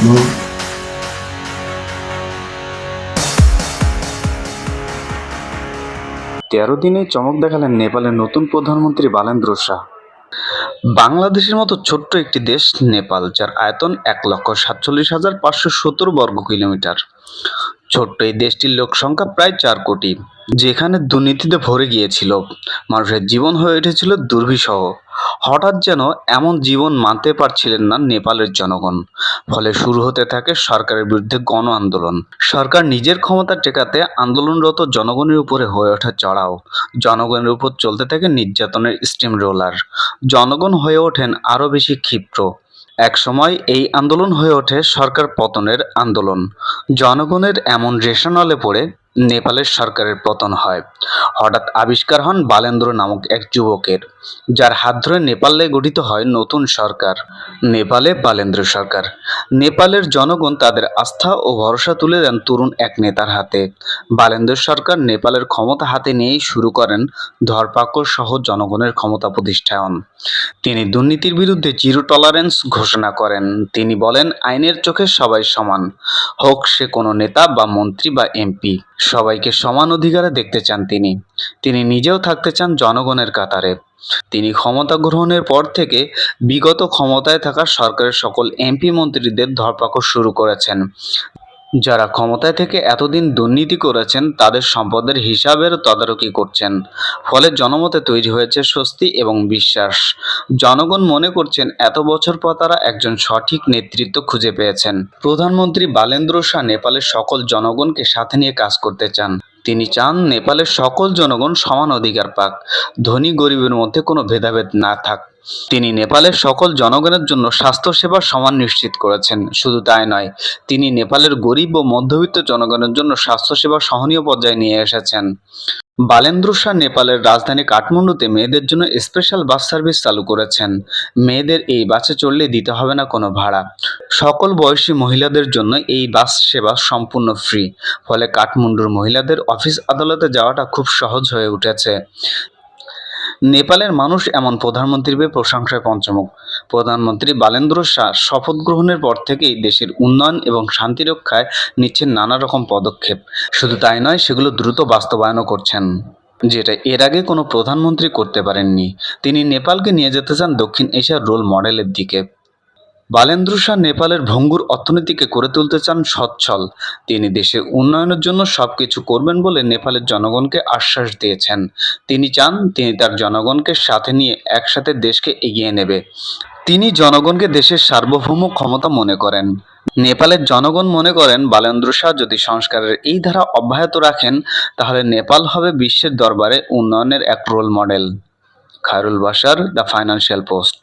তেরো দিনে চমক দেখালেন নেপালের নতুন প্রধানমন্ত্রী বালেন্দ্র শাহ। বাংলাদেশের মতো ছোট্ট একটি দেশ নেপাল, যার আয়তন ১,৪৭,৫৭০ বর্গ কিলোমিটার। ছোট্ট এই দেশটির লোক সংখ্যা প্রায় ৪ কোটি, যেখানে দুর্নীতিতে ভরে গিয়েছিল। মানুষের জীবন হয়ে উঠেছিল দুর্বিষহ। হঠাৎ যেন এমন জীবন মানতে পারছিলেন না নেপালের জনগণ। ফলে শুরু হতে থাকে সরকারের বিরুদ্ধে গণ আন্দোলন। সরকার নিজের ক্ষমতা টেকাতে আন্দোলনরত জনগণের উপরে হয়ে ওঠে চড়াও। জনগণের উপর চলতে থাকে নির্যাতনের স্টিম রোলার। জনগণ হয়ে ওঠেন আরও বেশি ক্ষিপ্র। একসময় এই আন্দোলন হয়ে ওঠে সরকার পতনের আন্দোলন। জনগণের এমন রেশানলে পড়ে নেপালের সরকারের পতন হয়। হঠাৎ আবিষ্কার হন বালেন্দ্র নামক এক যুবকের, যার হাত ধরে নেপালে গঠিত হয় নতুন সরকার, নেপালে বালেন্দ্র সরকার। নেপালের জনগণ তাদের আস্থা ও ভরসা তুলে দেন তরুণ এক নেতার হাতে। বালেন্দ্র সরকার নেপালের ক্ষমতা হাতে নিয়েই শুরু করেন ধরপাকড় সহ জনগণের ক্ষমতা প্রতিষ্ঠান। তিনি দুর্নীতির বিরুদ্ধে জিরো টলারেন্স ঘোষণা করেন। তিনি বলেন, আইনের চোখে সবাই সমান, হোক সে কোনো নেতা বা মন্ত্রী বা এমপি। সবাইকে সমান অধিকারে দেখতে চান তিনি। তিনি নিজেও থাকতে চান জনগণের কাতারে। তিনি ক্ষমতা গ্রহণের পর থেকে বিগত ক্ষমতায় থাকা সরকারের সকল এমপি মন্ত্রীদের ধরপাকড় শুরু করেছেন। যারা ক্ষমতায় থেকে এতদিন দুর্নীতি করেছেন তাদের সম্পদের হিসাবের তদারকি করছেন। ফলে জনমতে তৈরি হয়েছে স্বস্তি এবং বিশ্বাস। জনগণ মনে করছেন এত বছর পর তারা একজন সঠিক নেতৃত্ব খুঁজে পেয়েছেন। প্রধানমন্ত্রী বালেন্দ্র শাহ নেপালের সকল জনগণকে সাথে নিয়ে কাজ করতে চান। তিনি চান নেপালের সকল জনগণ সমান অধিকার পাক, ধনী গরিবের মধ্যে কোনো ভেদাভেদ না থাক। তিনি নেপালের সকল জনগণের জন্য স্বাস্থ্যসেবার সমান নিশ্চিত করেছেন। শুধু তাই নয়, তিনি নেপালের গরিব ও মধ্যবিত্ত জনগণের জন্য স্বাস্থ্যসেবা সহনীয় পর্যায়ে নিয়ে এসেছেন। বালেন্দ্র শাহ নেপালের রাজধানী কাঠমান্ডুতে মেয়েদের জন্য স্পেশাল বাস সার্ভিস চালু করেছেন। মেয়েদের এই বাসে চড়লে দিতে হবে না কোনো ভাড়া। সকল বয়সী মহিলাদের জন্য এই বাস সেবা সম্পূর্ণ ফ্রি। ফলে কাঠমান্ডুর মহিলাদের অফিস আদালতে যাওয়াটা খুব সহজ হয়ে উঠেছে। নেপালের মানুষ এমন প্রধানমন্ত্রীর পেয়ে প্রশংসায় পঞ্চমুখ। প্রধানমন্ত্রী বালেন্দ্র শাহ শপথ গ্রহণের পর থেকেই দেশের উন্নয়ন এবং শান্তি রক্ষায় নিচ্ছেন নানা রকম পদক্ষেপ। শুধু তাই নয়, সেগুলো দ্রুত বাস্তবায়নও করছেন, যেটা এর আগে কোনো প্রধানমন্ত্রী করতে পারেননি। তিনি নেপালকে নিয়ে যেতে চান দক্ষিণ এশিয়ার রোল মডেলের দিকে। বালেন্দ্র শাহ নেপালের ভঙ্গুর অর্থনীতিকে করে তুলতে চান সচ্ছল। তিনি দেশের উন্নয়নের জন্য সবকিছু করবেন বলে নেপালের জনগণকে আশ্বাস দিয়েছেন। তিনি চান তিনি তার জনগণকে সাথে নিয়ে একসাথে দেশকে এগিয়ে নেবে। তিনি জনগণকে দেশের সার্বভৌম ক্ষমতা মনে করেন। নেপালের জনগণ মনে করেন বালেন্দ্র শাহ যদি সংস্কারের এই ধারা অব্যাহত রাখেন, তাহলে নেপাল হবে বিশ্বের দরবারে উন্নয়নের এক role model. Khairul Bashar, the Financial post.